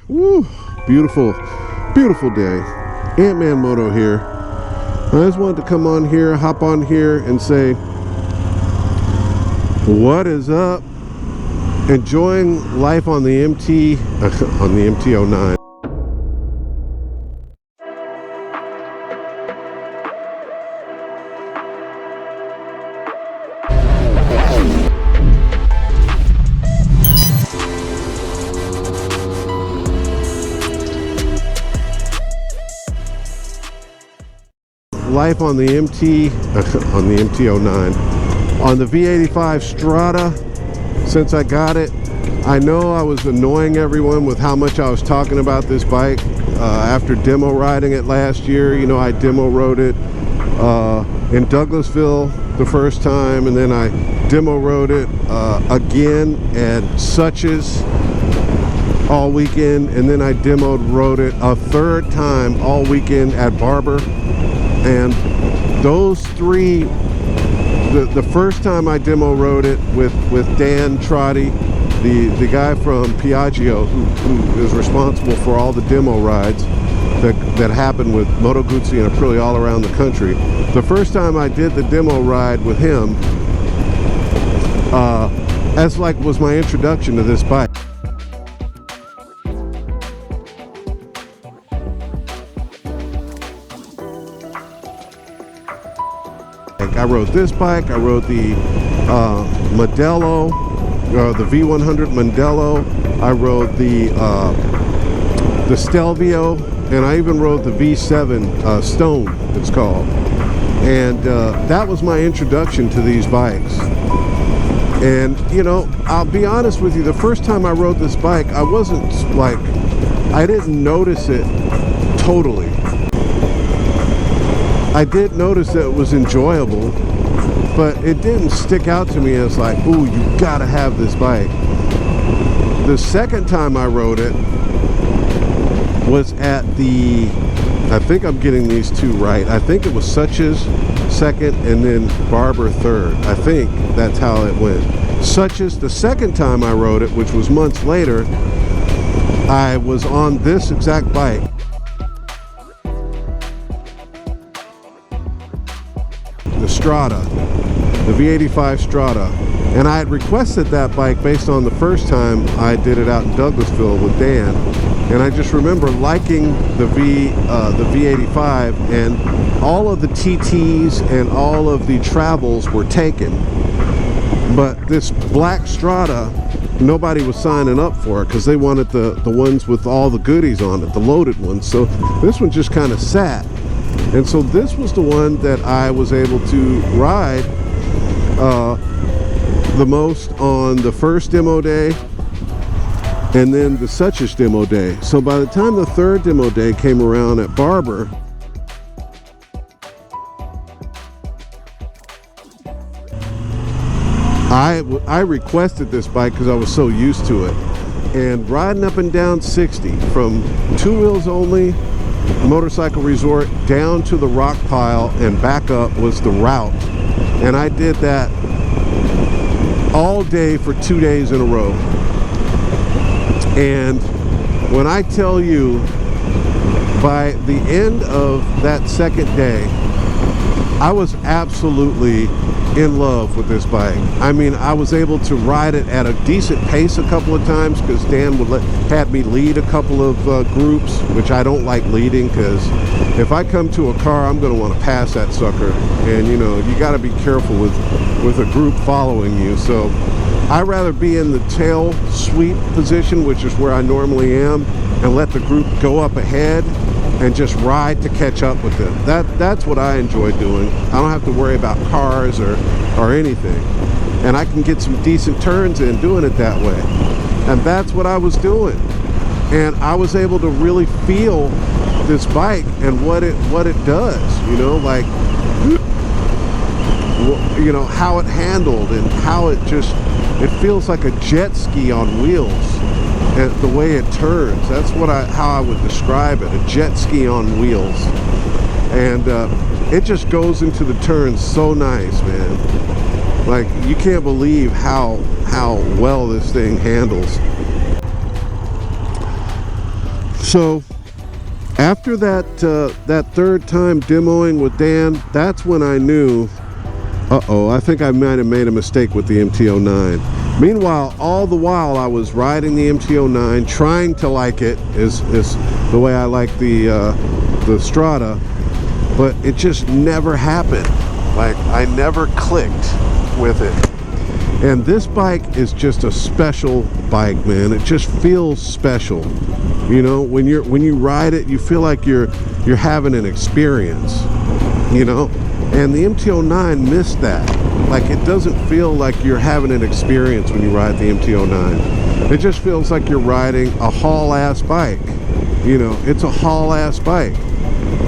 Woo, beautiful, beautiful day. Ant-Man Moto here. I just wanted to come on here, hop on here and say, what is up? Enjoying life on the on the MT09. Life on the on the MT09, on the V85 Strada. Since I got it, I know I was annoying everyone with how much I was talking about this bike after demo riding it last year. You know, I demo rode it in Douglasville the first time, and then I demo rode it again at Suches all weekend, and then I rode it a third time all weekend at Barber. And those three, the first time I demo rode it with Dan Trotti, the guy from Piaggio who is responsible for all the demo rides that happen with Moto Guzzi and Aprilia all around the country. The first time I did the demo ride with him, as like was my introduction to this bike. I rode this bike, I rode the Modelo, the V100 Modelo, I rode the Stelvio, and I even rode the V7 Stone, it's called. And that was my introduction to these bikes. And, you know, I'll be honest with you, the first time I rode this bike, I wasn't like, I didn't notice it totally. I did notice that it was enjoyable, but it didn't stick out to me as like, ooh, you gotta have this bike. The second time I rode it was at the, I think I'm getting these two right, I think it was Suches second and then Barber third. I think that's how it went. Suches, the second time I rode it, which was months later, I was on this exact bike. The Strada, the V85 Strada, and I had requested that bike based on the first time I did it out in Douglasville with Dan, and I just remember liking the V85, and all of the TTs and all of the travels were taken, but this black Strada, nobody was signing up for it because they wanted the ones with all the goodies on it, the loaded ones. So this one just kind of sat. And so this was the one that I was able to ride the most on the first demo day and then the Suches demo day. So by the time the third demo day came around at Barber, I requested this bike because I was so used to it. And riding up and down 60 from two wheels only, motorcycle resort down to the rock pile and back up was the route, and I did that all day for 2 days in a row. And when I tell you, by the end of that second day, I was absolutely in love with this bike. I mean, I was able to ride it at a decent pace a couple of times because Dan had me lead a couple of groups, which I don't like leading because if I come to a car, I'm going to want to pass that sucker. And you know, you got to be careful with a group following you. So I'd rather be in the tail sweep position, which is where I normally am, and let the group go up ahead and just ride to catch up with them. That's what I enjoy doing. I don't have to worry about cars or anything. And I can get some decent turns in doing it that way. And that's what I was doing. And I was able to really feel this bike and what it does, you know, like, you know, how it handled and how it feels like a jet ski on wheels. And the way it turns, that's how I would describe it, a jet ski on wheels. And it just goes into the turns so nice, man. Like, you can't believe how, how, how well this thing handles. So after that third time demoing with Dan, that's when I knew, I think I might have made a mistake with the MT09. Meanwhile, all the while I was riding the MT09, trying to like it, is the way I like the Strada, but it just never happened. Like, I never clicked with it. And this bike is just a special bike, man. It just feels special. You know, when you ride it, you feel like you're having an experience, you know? And the MT09 missed that. Like, it doesn't feel like you're having an experience when you ride the MT09. It just feels like you're riding a haul-ass bike. You know, it's a haul-ass bike.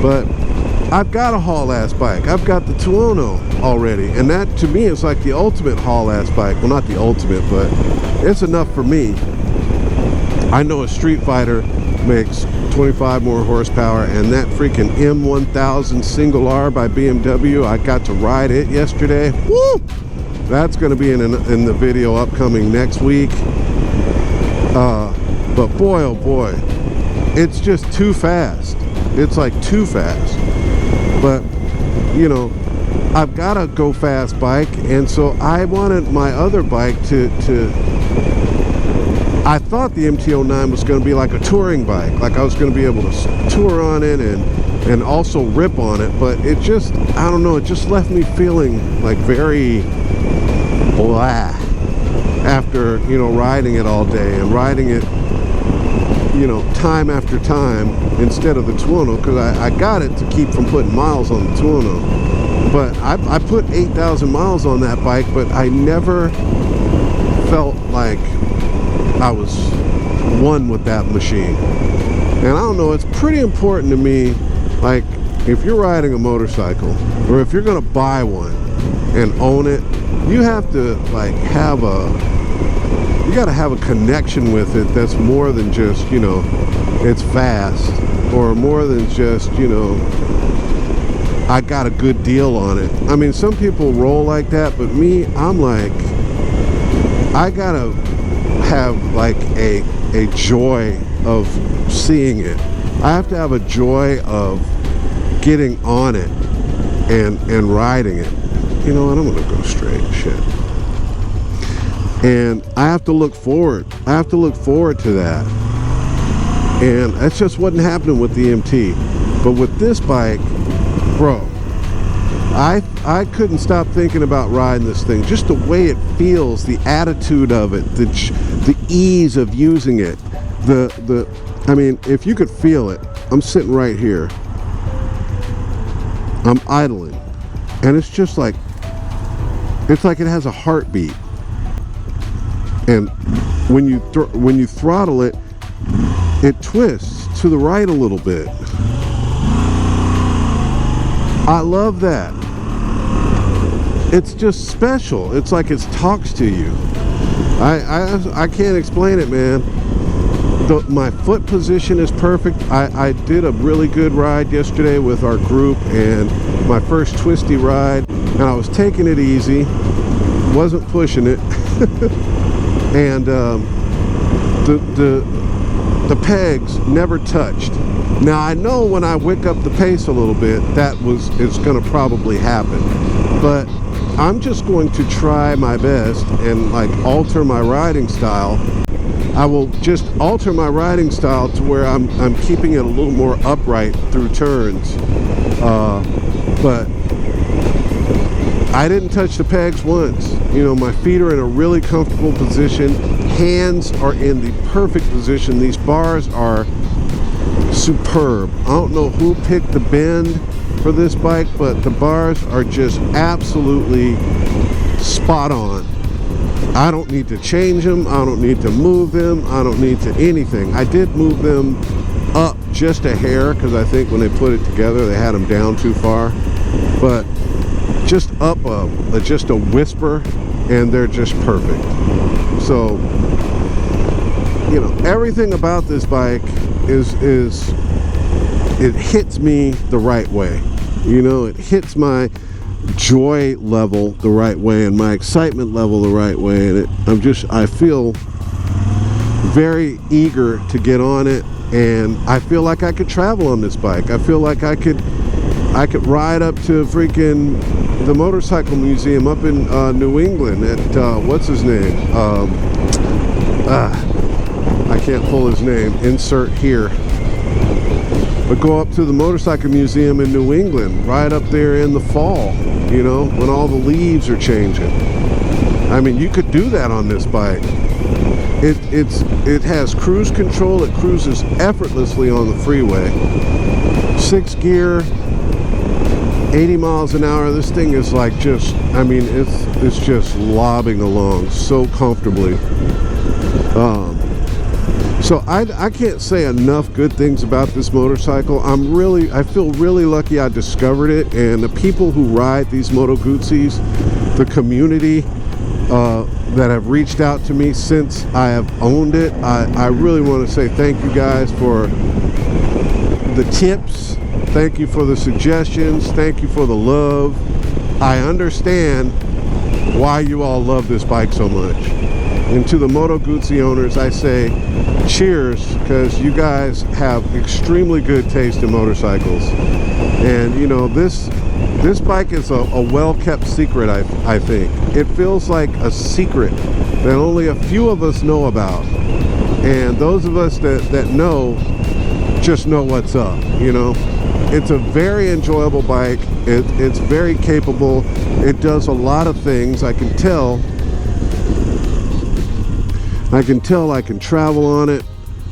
But I've got a haul-ass bike. I've got the Tuono already. And that, to me, is like the ultimate haul-ass bike. Well, not the ultimate, but it's enough for me. I know a Street Fighter makes 25 more horsepower, and that freaking M1000 single R by BMW, I got to ride it yesterday. Woo! That's going to be in the video upcoming next week. But boy, oh boy, it's just too fast. It's like too fast. But, you know, I've got a go fast bike, and so I wanted my other bike to I thought the MT09 was going to be like a touring bike, like I was going to be able to tour on it and also rip on it, but it just, I don't know, it just left me feeling like very blah after, you know, riding it all day and riding it, you know, time after time instead of the Tuono, because I got it to keep from putting miles on the Tuono. But I put 8,000 miles on that bike, but I never felt like I was one with that machine. And I don't know, it's pretty important to me, like, if you're riding a motorcycle or if you're gonna buy one and own it, you have to like you gotta have a connection with it that's more than just, you know, it's fast, or more than just, you know, I got a good deal on it. I mean, some people roll like that, but me, I'm like, I gotta have like a joy of seeing it. I have to have a joy of getting on it and riding it. You know what, I'm gonna go straight, shit. And I have to look forward. I have to look forward to that. And that's just wasn't happening with the MT. But with this bike, bro, I couldn't stop thinking about riding this thing. Just the way it feels, the attitude of it, the ease of using it. I mean, if you could feel it, I'm sitting right here. I'm idling. And it's just like, it's like it has a heartbeat. And when you throttle it, it twists to the right a little bit. I love that. It's just special. It's like it talks to you. I can't explain it, man. My foot position is perfect. I did a really good ride yesterday with our group, and my first twisty ride, and I was taking it easy, wasn't pushing it. And the pegs never touched. Now I know when I wick up the pace a little bit, it's going to probably happen. But I'm just going to try my best and like alter my riding style. I will just alter my riding style to where I'm keeping it a little more upright through turns. But I didn't touch the pegs once. You know, my feet are in a really comfortable position. Hands are in the perfect position. These bars are superb. I don't know who picked the bend for this bike, but the bars are just absolutely spot on. I don't need to change them. I don't need to move them. I don't need to anything. I did move them up just a hair because I think when they put it together they had them down too far, but just up just a whisper, and they're just perfect. So, you know, everything about this bike is it hits me the right way. You know, it hits my joy level the right way and my excitement level the right way, and I feel very eager to get on it and I feel like I could travel on this bike. I feel like I could ride up to freaking the motorcycle museum up in New England at what's his name? I can't pull his name. Insert here. But go up to the motorcycle museum in New England, right up there in the fall, you know, when all the leaves are changing. I mean, you could do that on this bike. It has cruise control. It cruises effortlessly on the freeway. 6 gear, 80 miles an hour. This thing is like just, I mean, it's just lobbing along so comfortably. So I can't say enough good things about this motorcycle. I feel really lucky I discovered it, and the people who ride these Moto Guzzis, the community that have reached out to me since I have owned it, I really want to say thank you guys for the tips. Thank you for the suggestions. Thank you for the love. I understand why you all love this bike so much. And to the Moto Guzzi owners, I say cheers, because you guys have extremely good taste in motorcycles. And you know, this bike is a well-kept secret, I think. It feels like a secret that only a few of us know about. And those of us that know, just know what's up, you know. It's a very enjoyable bike. It's very capable. It does a lot of things. I can tell I can travel on it.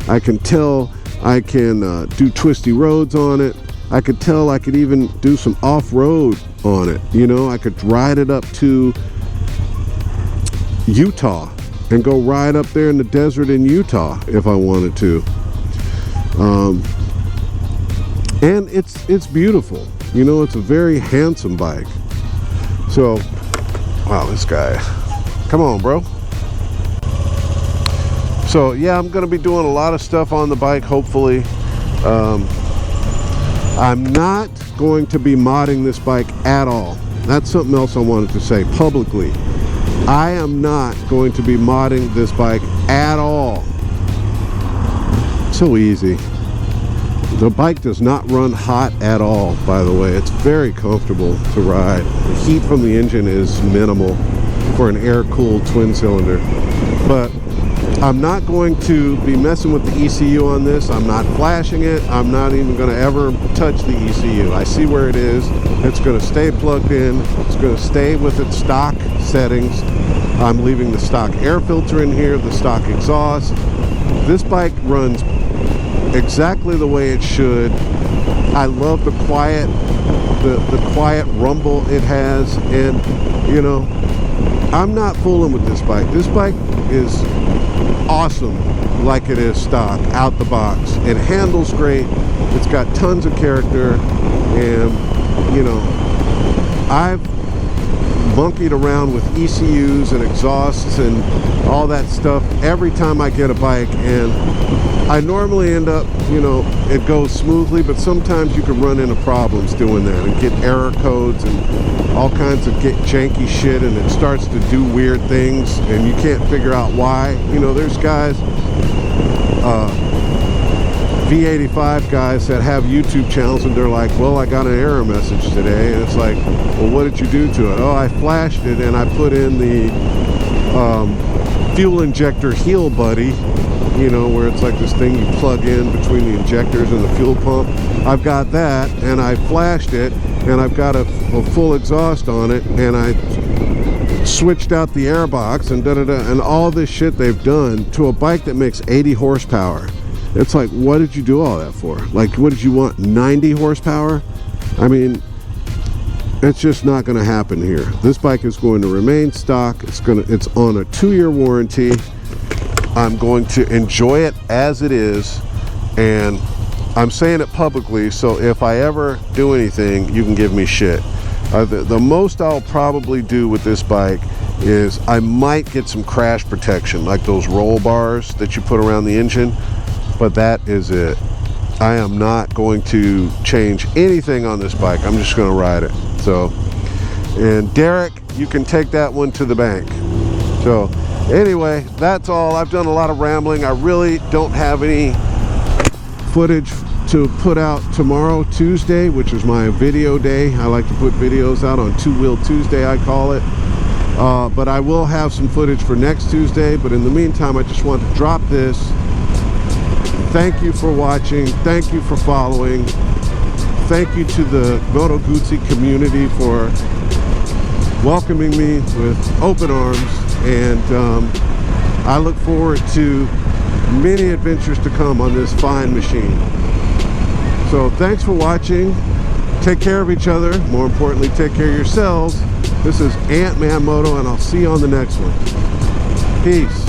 I can tell I can do twisty roads on it. I could tell I could even do some off-road on it. You know, I could ride it up to Utah and go ride up there in the desert in Utah if I wanted to. And it's beautiful. You know, it's a very handsome bike. So, wow, this guy. Come on, bro. So yeah, I'm going to be doing a lot of stuff on the bike, hopefully. I'm not going to be modding this bike at all. That's something else I wanted to say publicly. I am not going to be modding this bike at all. So easy. The bike does not run hot at all, by the way. It's very comfortable to ride. The heat from the engine is minimal for an air-cooled twin cylinder. But I'm not going to be messing with the ECU on this. I'm not flashing it. I'm not even going to ever touch the ECU. I see where it is. It's going to stay plugged in. It's going to stay with its stock settings. I'm leaving the stock air filter in here, the stock exhaust. This bike runs exactly the way it should. I love the quiet, the quiet rumble it has, and you know, I'm not fooling with this bike. This bike is awesome like it is stock, out the box. It handles great. It's got tons of character, and you know, I've monkeyed around with ECUs and exhausts and all that stuff every time I get a bike, and I normally end up, you know, it goes smoothly, but sometimes you can run into problems doing that and get error codes and all kinds of janky shit, and it starts to do weird things and you can't figure out why. You know, there's guys, V85 guys that have YouTube channels, and they're like, well, I got an error message today, and it's like, well, what did you do to it? Oh, I flashed it and I put in the fuel injector heel buddy, you know, where it's like this thing you plug in between the injectors and the fuel pump. I've got that, and I flashed it, and I've got a full exhaust on it, and I switched out the air box and and all this shit they've done to a bike that makes 80 horsepower. It's like, what did you do all that for? Like, what did you want, 90 horsepower? I mean, it's just not going to happen here. This bike is going to remain stock. It's on a 2-year warranty. I'm going to enjoy it as it is, and I'm saying it publicly, so if I ever do anything, you can give me shit. The most I'll probably do with this bike is I might get some crash protection, like those roll bars that you put around the engine, but that is it. I am not going to change anything on this bike. I'm just going to ride it. So, and Derek, you can take that one to the bank. So anyway, that's all. I've done a lot of rambling. I really don't have any footage to put out tomorrow, Tuesday, which is my video day. I like to put videos out on Two Wheel Tuesday, I call it. But I will have some footage for next Tuesday. But in the meantime, I just want to drop this. Thank you for watching. Thank you for following. Thank you to the Moto Guzzi community for welcoming me with open arms. And I look forward to many adventures to come on this fine machine. So thanks for watching. Take care of each other. More importantly, take care of yourselves. This is Ant-Man Moto, and I'll see you on the next one. Peace.